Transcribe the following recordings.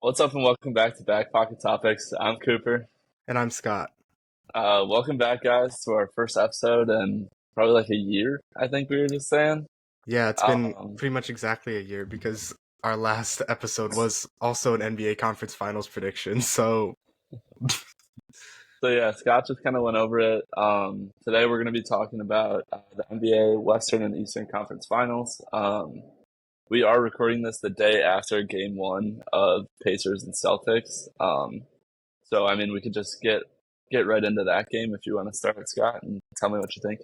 What's up, and welcome back to Back Pocket Topics. I'm Cooper. And I'm Scott. Welcome back, guys, to our first episode in probably like a year, I think we were just saying. Yeah, it's been Um, pretty much exactly a year because our last episode was also an NBA conference finals prediction. So, so yeah, Scott just kind of went over it. Today we're going to be talking about the NBA Western and Eastern Conference Finals. We are recording this the day after Game One of Pacers and Celtics. So I mean, we could just get right into that game if you want to start, Scott, and tell me what you think.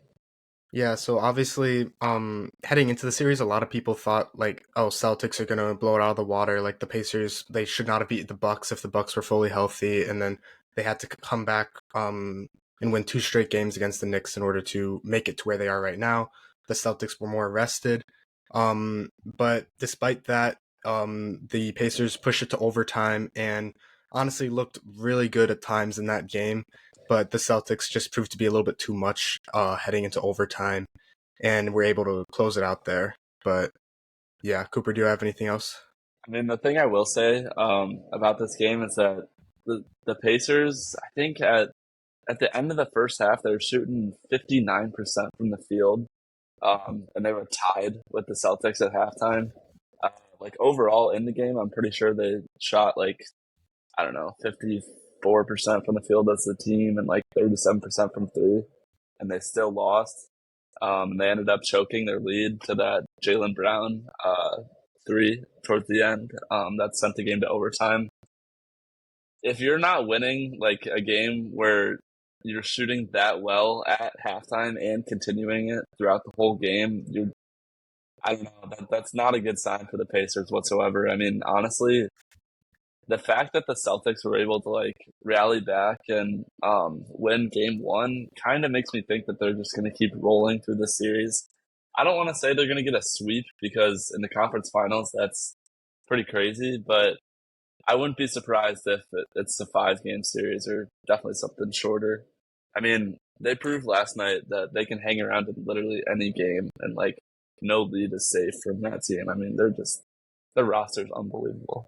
yeah, so obviously heading into the series a lot of people thought like, oh, Celtics are going to blow it out of the water, like the Pacers, they should not have beat the Bucks if the Bucks were fully healthy, and then they had to come back and win two straight games against the Knicks in order to make it to where they are right now. The Celtics were more rested. But despite that, the Pacers pushed it to overtime and honestly looked really good at times in that game. But the Celtics just proved to be a little bit too much heading into overtime, and were able to close it out there. But yeah, Cooper, do you have anything else? I mean, the thing I will say about this game is that the Pacers, I think at the end of the first half, they were shooting 59% from the field, and they were tied with the Celtics at halftime. Like overall in the game, I'm pretty sure they shot like I don't know 54% from the field as a team and like 37% from three, and they still lost. And they ended up choking their lead to that Jaylen Brown three towards the end. That sent the game to overtime. If you're not winning like a game where you're shooting that well at halftime and continuing it throughout the whole game, I don't know, that's not a good sign for the Pacers whatsoever. I mean, honestly, the fact that the Celtics were able to like rally back and win game one kind of makes me think that they're just going to keep rolling through the series. I don't want to say they're going to get a sweep because in the conference finals, that's pretty crazy, but I wouldn't be surprised if it's a 5 game series or definitely something shorter. I mean, they proved last night that they can hang around in literally any game and like no lead is safe from that team. I mean, their roster's unbelievable.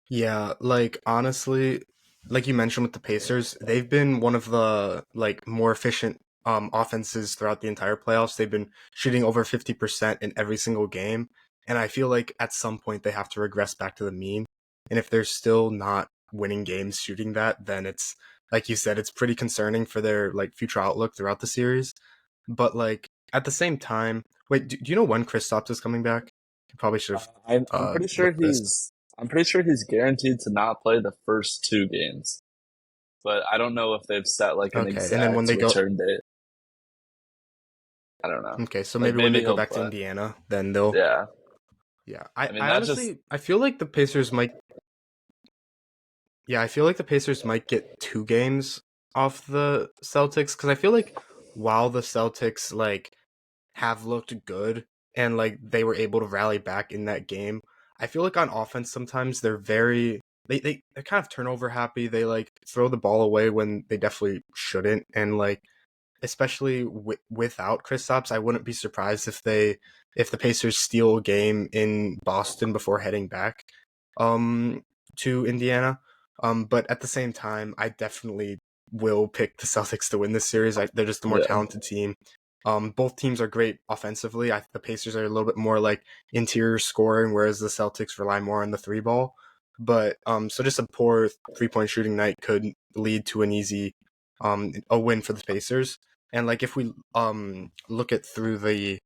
Yeah, like honestly, like you mentioned with the Pacers, they've been one of the like more efficient offenses throughout the entire playoffs. They've been shooting over 50% in every single game, and I feel like at some point they have to regress back to the mean. And if they're still not winning games shooting that, then it's like you said, it's pretty concerning for their like future outlook throughout the series. But like at the same time, wait, do you know when Kristaps is coming back? You probably should have I'm pretty sure looked this. he's guaranteed to not play the first 2 games, but I don't know if they've set like an Okay, and then when exact they go, return date. I don't know. okay, so Like maybe when maybe they go he'll back to play. Indiana, then they'll, Yeah, yeah. I mean I that just honestly, I feel like the Pacers might, yeah, I feel like the Pacers might get two games off the Celtics because I feel like while the Celtics like have looked good and like they were able to rally back in that game, I feel like on offense sometimes they're very they're kind of turnover happy. They like throw the ball away when they definitely shouldn't, and like especially without Kristaps, I wouldn't be surprised if the Pacers steal a game in Boston before heading back um to Indiana. But at the same time, I definitely will pick the Celtics to win this series. They're just the more yeah. talented team. Both teams are great offensively. The Pacers are a little bit more like interior scoring, whereas the Celtics rely more on the three ball. But so just a poor 3 point shooting night could lead to an easy a win for the Pacers. And like if we look at through the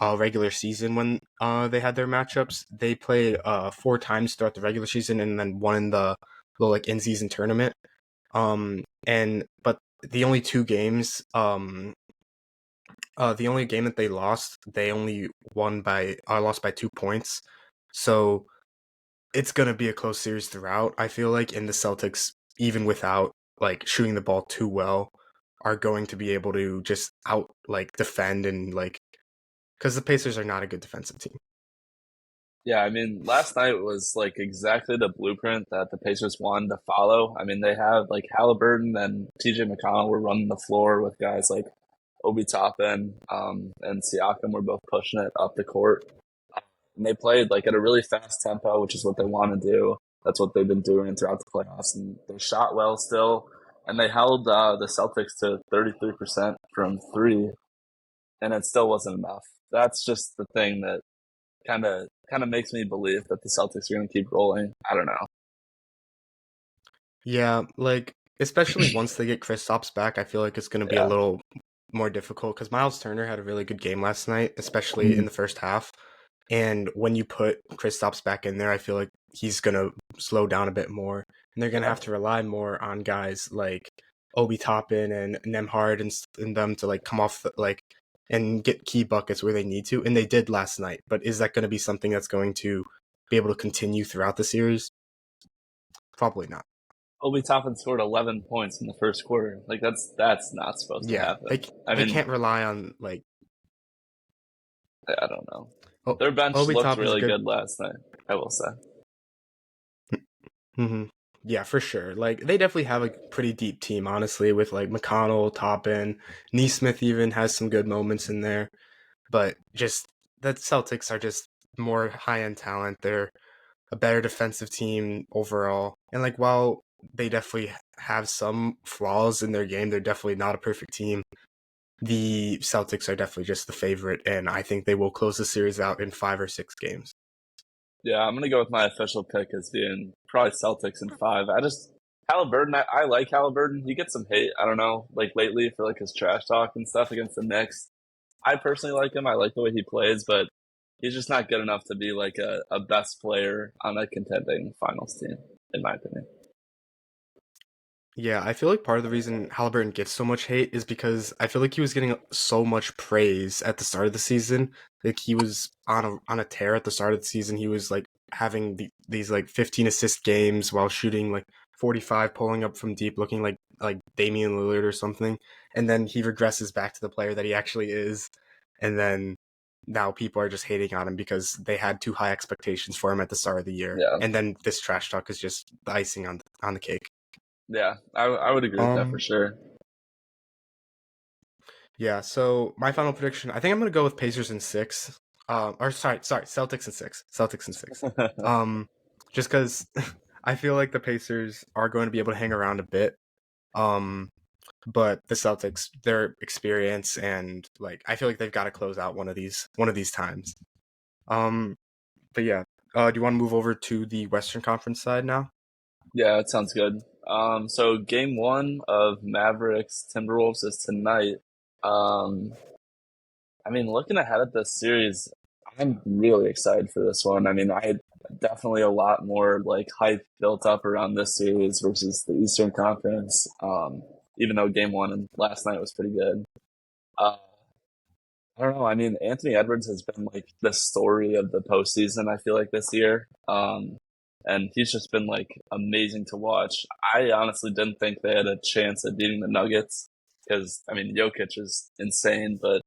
regular season when they had their matchups, they played 4 times throughout the regular season and then one in the little like in season tournament. And but the only two games the only game that they lost, they only won by lost by 2 points. So it's gonna be a close series throughout. I feel like in the Celtics, even without like shooting the ball too well, are going to be able to just out like defend and like because the Pacers are not a good defensive team. Yeah, I mean, last night was like exactly the blueprint that the Pacers wanted to follow. I mean, they have like Halliburton and TJ McConnell were running the floor with guys like Obi Toppin and Siakam were both pushing it up the court. and they played like at a really fast tempo, which is what they want to do. That's what they've been doing throughout the playoffs, and they shot well still, and they held the Celtics to 33% from three, and it still wasn't enough. That's just the thing that kind of makes me believe that the Celtics are going to keep rolling. I don't know. Yeah, like especially once they get Kristaps back, I feel like it's going to be a Yeah. little more difficult because Miles Turner had a really good game last night, especially in the first half. And when you put Kristaps back in there, I feel like he's going to slow down a bit more. And they're going to Yeah. have to rely more on guys like Obi Toppin and Nemhard and them to like come off and get key buckets where they need to. And they did last night. But is that going to be something that's going to be able to continue throughout the series? Probably not. Obi Toppin scored 11 points in the first quarter. Like that's not supposed to Yeah, happen. I they mean, can't rely on like I don't know. oh, Their bench Obi looked Toppin's a really good. good last night, I will say. Hmm. Yeah, for sure. Like they definitely have a pretty deep team, honestly, with like McConnell, Toppin, Neesmith even has some good moments in there. But just the Celtics are just more high end talent. They're a better defensive team overall. And like while they definitely have some flaws in their game, they're definitely not a perfect team. The Celtics are definitely just the favorite, and I think they will close the series out in 5 or 6 games. Yeah, I'm gonna go with my official pick as being probably Celtics in five. I just Halliburton. I like Halliburton. He gets some hate. I don't know, like lately for like his trash talk and stuff against the Knicks. I personally like him. I like the way he plays, but he's just not good enough to be like a best player on a contending finals team, in my opinion. Yeah, I feel like part of the reason Halliburton gets so much hate is because I feel like he was getting so much praise at the start of the season. Like he was on a tear at the start of the season. He was like having these like 15 assist games while shooting like 45, pulling up from deep, looking like Damian Lillard or something. And then he regresses back to the player that he actually is. And then now people are just hating on him because they had too high expectations for him at the start of the year. Yeah, And then this trash talk is just the icing on the cake. yeah, I would agree with that for Um, sure. Yeah, so my final prediction, I think I'm gonna go with Pacers in six. Or sorry, Celtics in six. Celtics in six. Um, just because I feel like the Pacers are going to be able to hang around a bit. Um, but the Celtics, their experience and like I feel like they've got to close out one of these times. Um, but yeah, do you want to move over to the Western Conference side now? Yeah, that sounds good. So game one of Mavericks Timberwolves is tonight. Um, I mean, looking ahead at this series, I'm really excited for this one. I mean, I had definitely a lot more like hype built up around this series versus the Eastern Conference. Even though game one and last night was pretty good. Uh, I don't know. I mean, Anthony Edwards has been like the story of the postseason, I feel like this year. And he's just been like amazing to watch. I honestly didn't think they had a chance at beating the Nuggets because, I mean, Jokic is insane, but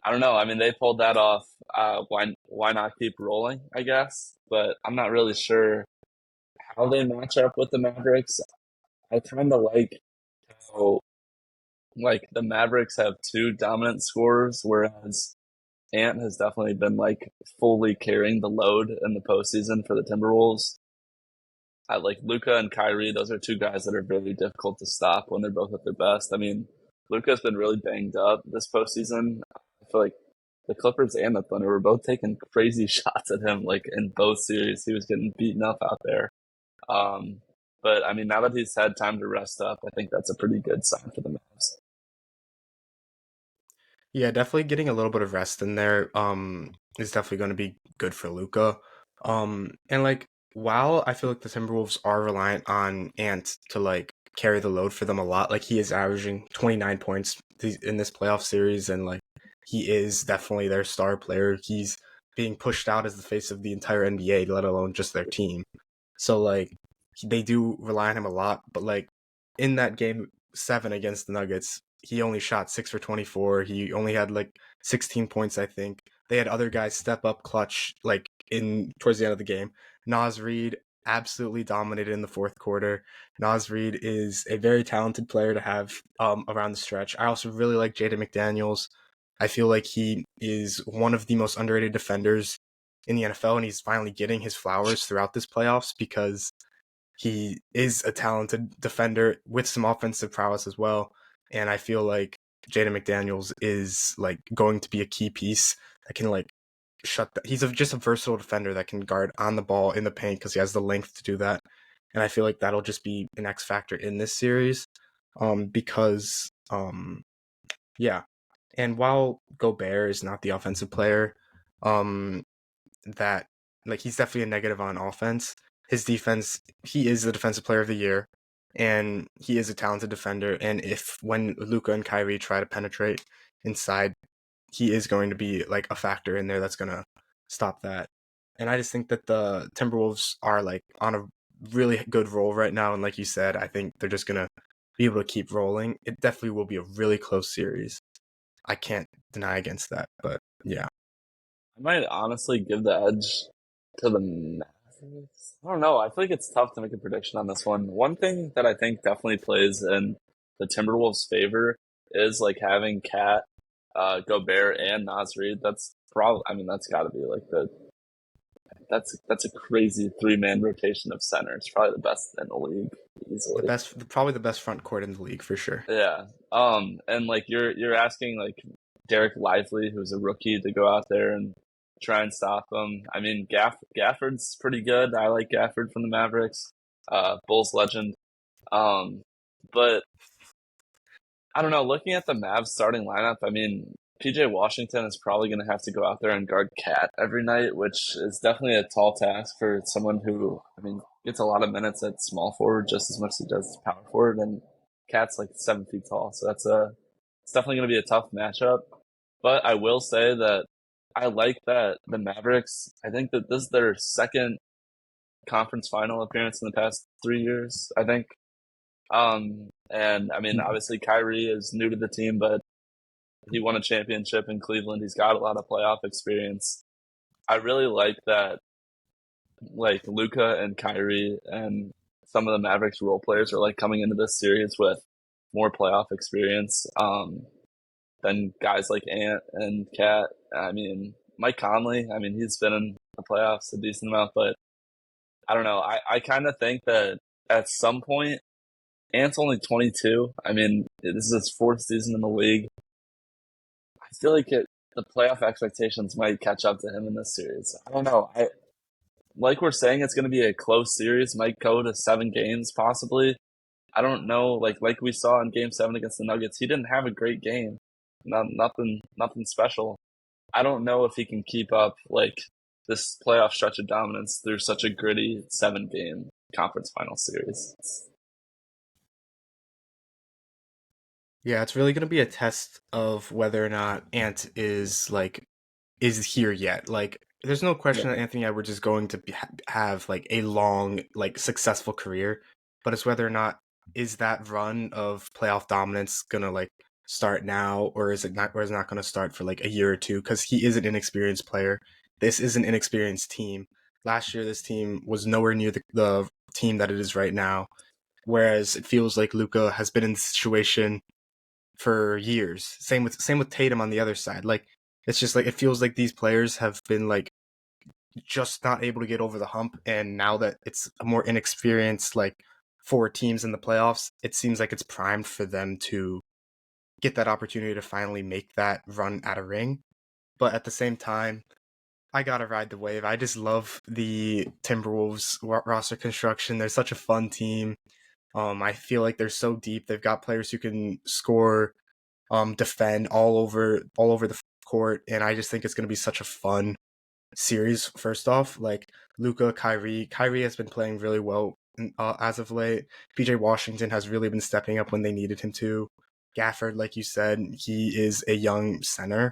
I don't know. I mean, they pulled that off. Why not keep rolling, I guess? But I'm not really sure how they match up with the Mavericks. I kind of like how like the Mavericks have two dominant scorers, whereas Ant has definitely been like fully carrying the load in the postseason for the Timberwolves. I like Luca and Kyrie; those are two guys that are very difficult to stop when they're both at their best. I mean, Luca's been really banged up this postseason. I feel like the Clippers and the Thunder were both taking crazy shots at him, like in both series. He was getting beaten up out there. Um, but I mean, now that he's had time to rest up, I think that's a pretty good sign for the Mavs. Yeah, definitely getting a little bit of rest in there is definitely going to be good for Luca. And like while I feel like the Timberwolves are reliant on Ant to like carry the load for them a lot, like he is averaging 29 points in this playoff series and like he is definitely their star player. He's being pushed out as the face of the entire NBA, let alone just their team. So like they do rely on him a lot, but like in that game 7 against the Nuggets, he only shot 6 for 24. He only had like 16 points, I think. They had other guys step up clutch like in towards the end of the game. Naz Reid absolutely dominated in the fourth quarter. Naz Reid is a very talented player to have around the stretch. I also really like Jaden McDaniels. I feel like he is one of the most underrated defenders in the NFL, and he's finally getting his flowers throughout this playoffs because he is a talented defender with some offensive prowess as well. And I feel like Jaden McDaniels is like going to be a key piece that can like he's just a versatile defender that can guard on the ball in the paint because he has the length to do that. And I feel like that'll just be an X factor in this series. Because yeah. And while Gobert is not the offensive player, um that like he's definitely a negative on offense. His defense, he is the defensive player of the year, and he is a talented defender. And if when Luka and Kyrie try to penetrate inside, he is going to be like a factor in there that's gonna stop that. And I just think that the Timberwolves are like on a really good roll right now. And like you said, I think they're just gonna be able to keep rolling. It definitely will be a really close series. I can't deny against that, but yeah. I might honestly give the edge to the Mavericks. I don't know. I feel like it's tough to make a prediction on this one. One thing that I think definitely plays in the Timberwolves' favor is like having Cat, Gobert, and Naz Reid. That's probably. I mean, that's got to be like the. That's a crazy 3-man rotation of centers. Probably the best in the league The easily. best, probably the best front court in the league for sure. Yeah. And like you're asking like Derek Lively, who's a rookie, to go out there and try and stop him. I mean, Gafford's pretty good. I like Gafford from the Mavericks, Bulls legend. Um, but I don't know. Looking at the Mavs starting lineup, I mean, PJ Washington is probably going to have to go out there and guard Cat every night, which is definitely a tall task for someone who, I mean, gets a lot of minutes at small forward just as much as he does power forward, and Cat's like 7 feet tall, so it's definitely going to be a tough matchup. But I will say that I like that the Mavericks. I think that this is their second conference final appearance in the past 3 years. I think. And I mean, obviously Kyrie is new to the team, but he won a championship in Cleveland. He's got a lot of playoff experience. I really like that, like Luka and Kyrie and some of the Mavericks role players are like coming into this series with more playoff experience than guys like Ant and Cat. I mean, Mike Conley. I mean, he's been in the playoffs a decent amount, but I don't know. I kind of think that at some point, Ant's only 22. I mean, this is his fourth season in the league. I feel like the playoff expectations might catch up to him in this series. I don't know. Like we're saying, it's going to be a close series. Might go to 7 games possibly. I don't know. Like we saw in Game 7 against the Nuggets, he didn't have a great game. Nothing special. I don't know if he can keep up like this playoff stretch of dominance through such a gritty 7-game conference final series. Yeah, it's really going to be a test of whether or not Ant is here yet. Like, there's no Yeah. question that Anthony Edwards is going to have like a long, like successful career, but it's whether or not is that run of playoff dominance gonna like start now, or is it not? Or is it not going to start for like a year or two? Because he is an inexperienced player. This is an inexperienced team. Last year, this team was nowhere near the team that it is right now. Whereas it feels like Luka has been in the situation for years. Same with Tatum on the other side. Like it's just like it feels like these players have been like just not able to get over the hump, and now that it's a more inexperienced like 4 teams in the playoffs, it seems like it's primed for them to get that opportunity to finally make that run at a ring. But at the same time, I gotta ride the wave. I just love the Timberwolves roster construction. They're such a fun team. I feel like they're so deep. They've got players who can score, defend all over the court, and I just think it's going to be such a fun series. First off, like Luka, Kyrie has been playing really well as of late. PJ Washington has really been stepping up when they needed him to. Gafford, like you said, he is a young center.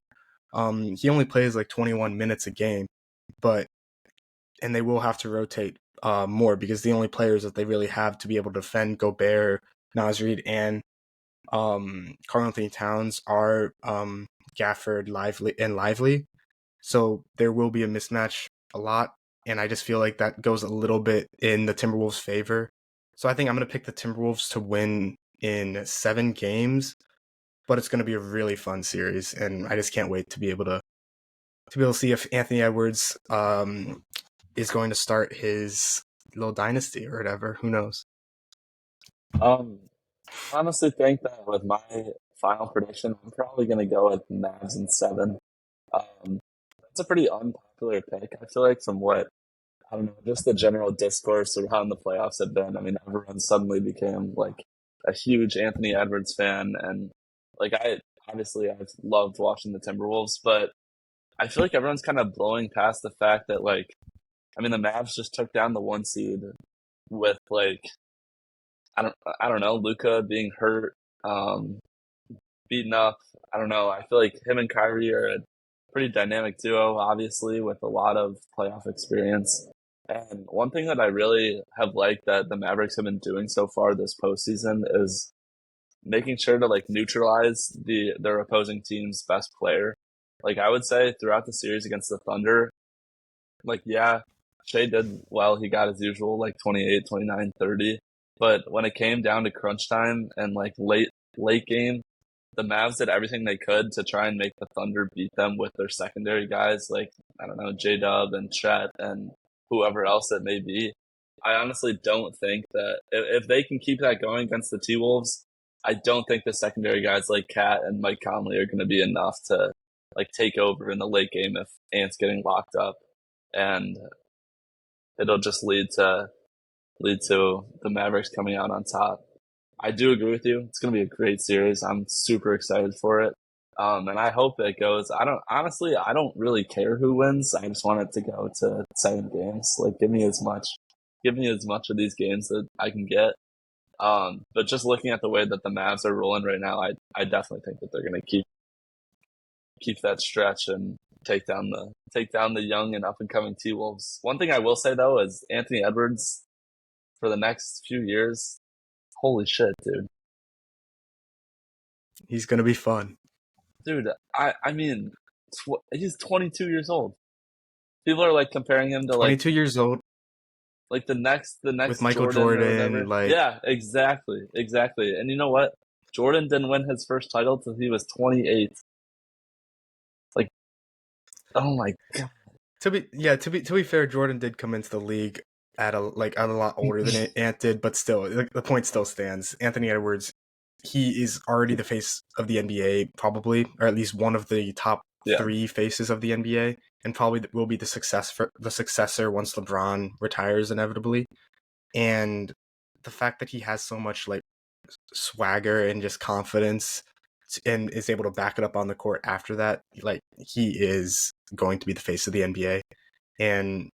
He only plays like 21 minutes a game, but and they will have to rotate more because the only players that they really have to be able to defend Gobert, Naz Reid, and Karl Anthony Towns are Gafford, Lively. So there will be a mismatch a lot, and I just feel like that goes a little bit in the Timberwolves' favor. So I think I'm going to pick the Timberwolves to win in 7 games, but it's going to be a really fun series, and I just can't wait to be able to to be able to see if Anthony Edwards is going to start his little dynasty or whatever. Who knows? Um, honestly think that with my final prediction, I'm probably going to go with Mavs in seven. Um, that's a pretty unpopular pick. I feel like from what I don't know, just the general discourse around the playoffs have been. I mean, everyone suddenly became like a huge Anthony Edwards fan, and like I've loved watching the Timberwolves, but I feel like everyone's kind of blowing past the fact that like I mean the Mavs just took down the one seed with like I don't know Luca being hurt, um, beaten up. I don't know. I feel like him and Kyrie are a pretty dynamic duo, obviously, with a lot of playoff experience. And one thing that I really have liked that the Mavericks have been doing so far this postseason is making sure to like neutralize their opposing team's best player. Like I would say throughout the series against the Thunder, like yeah, Shea did well. He got his usual like 28, 29, 30. But when it came down to crunch time and like late game, the Mavs did everything they could to try and make the Thunder beat them with their secondary guys, like I don't know, J Dub and Chet and whoever else it may be. I honestly don't think that if they can keep that going against the T Wolves, I don't think the secondary guys like Cat and Mike Conley are going to be enough to like take over in the late game if Ant's getting locked up, and it'll just lead to the Mavericks coming out on top. I do agree with you. It's going to be a great series. I'm super excited for it. And I hope it goes. I don't really care who wins. I just want it to go to 7 games. Like, give me as much of these games that I can get. But just looking at the way that the Mavs are rolling right now, I definitely think that they're going to keep that stretch and take down the young and up and coming T Wolves. One thing I will say though is Anthony Edwards for the next few years. Holy shit, dude! He's gonna be fun. Dude, I mean, he's 22 years old. People are like comparing him to 22 years old like the with next Michael Jordan or Jordan. whatever. Like, Yeah, exactly. And you know what? Jordan didn't win his first title till he was 28. Like, oh my god. to be fair, Jordan did come into the league at a lot older than Ant did, but still, the point still stands. Anthony Edwards, he is already the face of the NBA, probably, or at least one of the top Yeah, 3 faces of the NBA, and probably will be the successor once LeBron retires inevitably. And the fact that he has so much like swagger and just confidence and is able to back it up on the court after that, like he is going to be the face of the NBA. And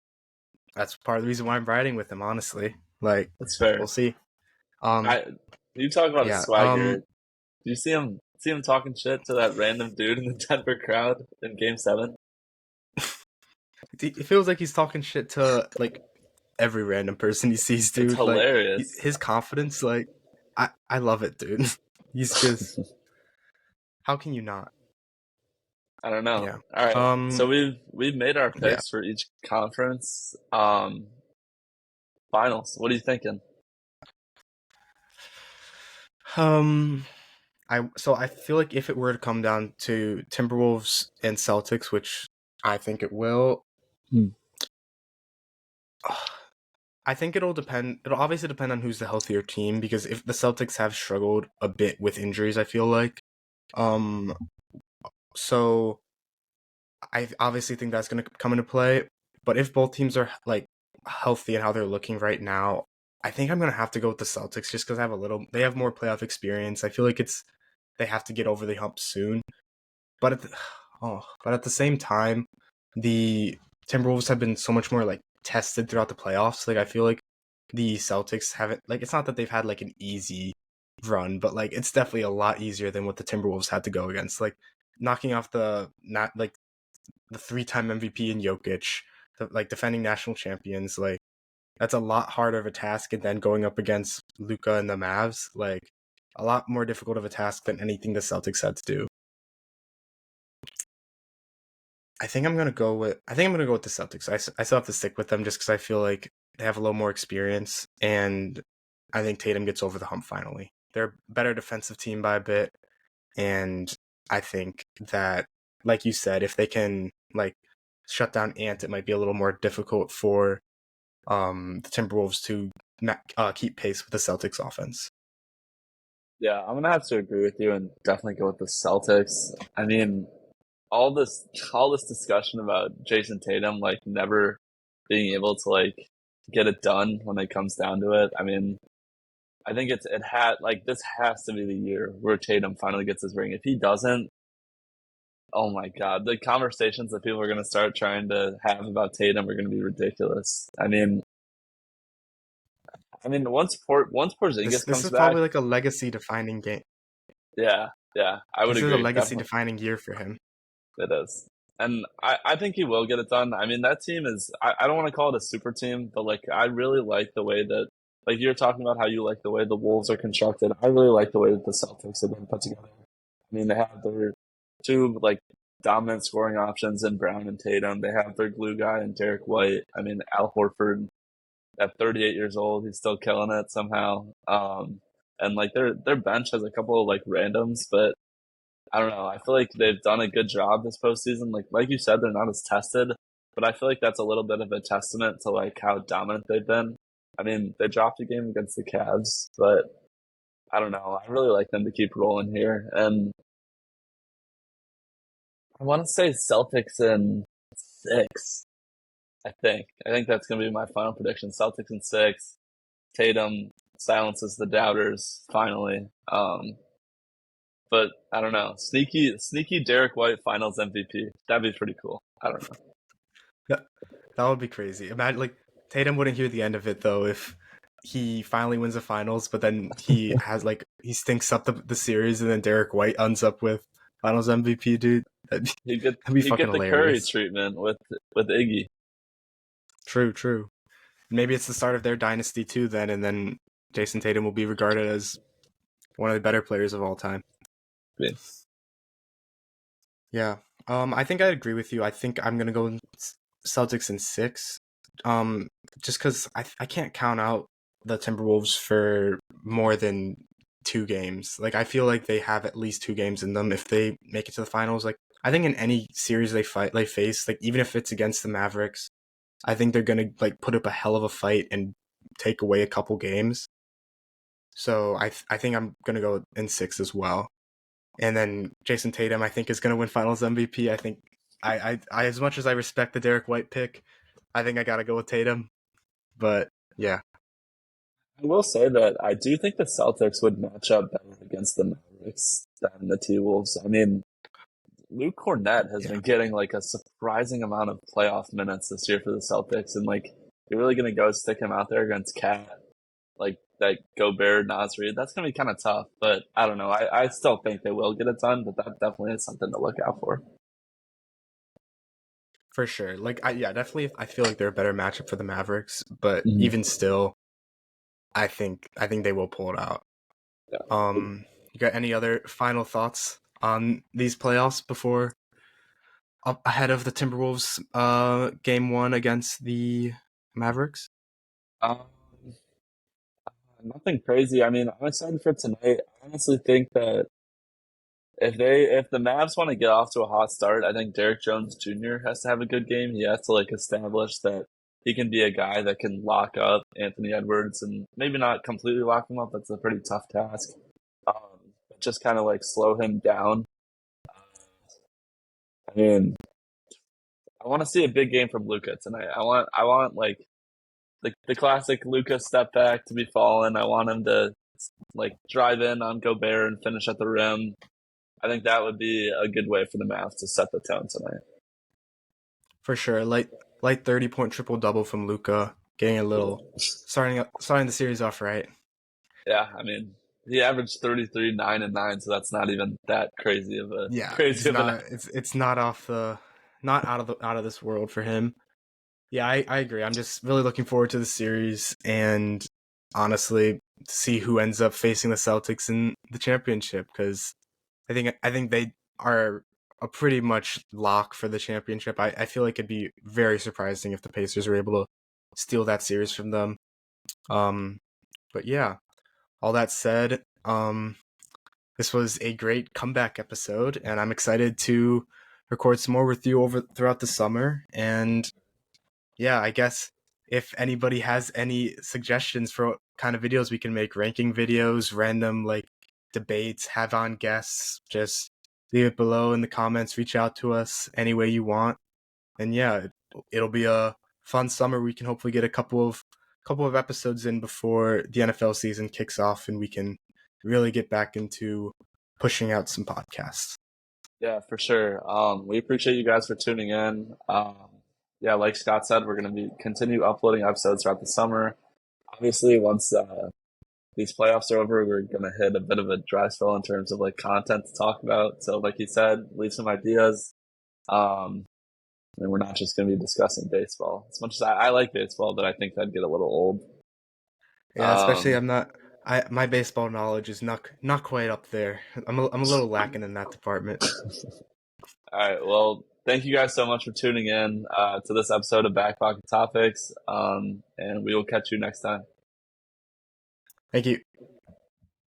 that's part of the reason why I'm riding with him, honestly. Like, that's we'll fair. see. Um, I you talk about a yeah. swagger. Do you see him talking shit to that random dude in the Denver crowd in Game 7? It feels like he's talking shit to like every random person he sees, It's dude. Like hilarious. his confidence, like I love it, dude. He's just, how can you not? I don't know. Yeah. All right, so Um. we've made our Yeah. picks for each conference. Finals. What are you thinking? Um. I feel like if it were to come down to Timberwolves and Celtics, which I think it will, Hmm. I think it'll depend. It'll obviously depend on who's the healthier team, because if the Celtics have struggled a bit with injuries, I feel like, um, so I obviously think that's going to come into play. But if both teams are like healthy and how they're looking right now, I think I'm going to have to go with the Celtics just because they have more playoff experience. I feel like they have to get over the hump soon. But at the same time, the Timberwolves have been so much more like tested throughout the playoffs. Like I feel like the Celtics haven't, like, it's not that they've had like an easy run, but like it's definitely a lot easier than what the Timberwolves had to go against. Like knocking off the not like the 3-time MVP in Jokic, like defending national champions, like that's a lot harder of a task, and then going up against Luca and the Mavs, like a lot more difficult of a task than anything the Celtics had to do. I think I'm gonna go with the Celtics. I still have to stick with them just because I feel like they have a little more experience, and I think Tatum gets over the hump finally. They're a better defensive team by a bit, and I think that, like you said, if they can like shut down Ant, it might be a little more difficult for the Timberwolves to keep pace with the Celtics offense. Yeah, I'm gonna have to agree with you and definitely go with the Celtics. I mean, all this discussion about Jason Tatum like never being able to like get it done when it comes down to it. I mean, I think it had like this has to be the year where Tatum finally gets his ring. If he doesn't, oh my God, the conversations that people are gonna start trying to have about Tatum are gonna be ridiculous. I mean, once This Porzingis this comes is back, probably like a legacy defining game. yeah, yeah, I would This is a agree, legacy definitely. defining year for him. It is. And I think he will get it done. I mean, that team is, I don't want to call it a super team, but like, I really like the way that, like, you're talking about how you like the way the Wolves are constructed. I really like the way that the Celtics have been put together. I mean, they have their two, like, dominant scoring options in Brown and Tatum. They have their glue guy in Derek White. I mean, Al Horford, at 38 years old, he's still killing it somehow. And like, their bench has a couple of, like, randoms, but I don't know. I feel like they've done a good job this postseason. Like you said, they're not as tested, but I feel like that's a little bit of a testament to like how dominant they've been. I mean, they dropped a game against the Cavs, but I don't know. I really like them to keep rolling here, and I want to say Celtics in six. I think that's gonna be my final prediction. Celtics in six. Tatum silences the doubters finally. But I don't know. Sneaky Derek White Finals MVP. That'd be pretty cool. I don't know. That, that would be crazy. Imagine like Tatum wouldn't hear the end of it though if he finally wins the finals, but then he stinks up the series, and then Derek White ends up with Finals MVP, dude. He'd get That'd be he'd fucking get the Curry hilarious. treatment with Iggy. True, true. Maybe it's the start of their dynasty too, then, and then Jason Tatum will be regarded as one of the better players of all time. Yeah. Yeah. I think I agree with you. I think I'm gonna go Celtics in six. Um, just because I can't count out the Timberwolves for more than 2 games. Like I feel like they have at least 2 games in them if they make it to the finals. Like I think in any series they face, like even if it's against the Mavericks, I think they're gonna like put up a hell of a fight and take away a couple games. So I think I'm gonna go in six as well. And then Jason Tatum, I think, is going to win Finals MVP. I think I as much as I respect the Derek White pick, I think I got to go with Tatum. But yeah, I will say that I do think the Celtics would match up better against the Mavericks than the T Wolves. I mean, Luke Cornett has yeah, been getting like a surprising amount of playoff minutes this year for the Celtics, and like you're really gonna go stick him out there against Cat, like that Gobert Nasri. That's gonna be kind of tough, but I don't know. I still think they will get it done, but that definitely is something to look out for. for sure. Like yeah, definitely. I feel like they're a better matchup for the Mavericks, but Mhm. even still, I think they will pull it out. Yeah. You got any other final thoughts on these playoffs before up ahead of the Timberwolves game 1 against the Mavericks? Um, Nothing crazy. I mean, I'm excited for tonight. I honestly think that if the Mavs want to get off to a hot start, I think Derek Jones Jr. has to have a good game. He has to like establish that he can be a guy that can lock up Anthony Edwards and maybe not completely lock him up. That's a pretty tough task. But just kind of like slow him down. I mean, I want to see a big game from Luca tonight. I want like the classic Luca step back to be fallen. I want him to like drive in on Gobert and finish at the rim. I think that would be a good way for the Mavs to set the tone tonight. For sure. Light 30-point triple double from Luca, getting a little starting the series off right. Yeah, I mean, he averaged 33, 9, and 9, so that's not even that Yeah, crazy it's of an not it's not off the not out of this world for him. Yeah, I agree. I'm just really looking forward to the series and honestly to see who ends up facing the Celtics in the championship because I think they are a pretty much lock for the championship. I feel like it'd be very surprising if the Pacers were able to steal that series from them. Um, but yeah, all that said, this was a great comeback episode, and I'm excited to record some more with you over throughout the summer. And yeah, I guess if anybody has any suggestions for what kind of videos we can make, ranking videos, random like debates, have on guests, just leave it below in the comments, reach out to us any way you want. And yeah, it'll be a fun summer. We can hopefully get a couple of episodes in before the NFL season kicks off and we can really get back into pushing out some podcasts. Yeah, for sure. We appreciate you guys for tuning in. Yeah, like Scott said, we're going to be continue uploading episodes throughout the summer. Obviously, once these playoffs are over, we're going to hit a bit of a dry spell in terms of like content to talk about. So, like you said, leave some ideas. Um, and we're not just going to be discussing baseball. As much as I like baseball, but I think that'd get a little old. Yeah, especially Um, I'm not. My baseball knowledge is not quite up there. I'm a little lacking in that department. all right. Well, thank you guys so much for tuning in to this episode of Back Pocket Topics. And we will catch you next time. Thank you.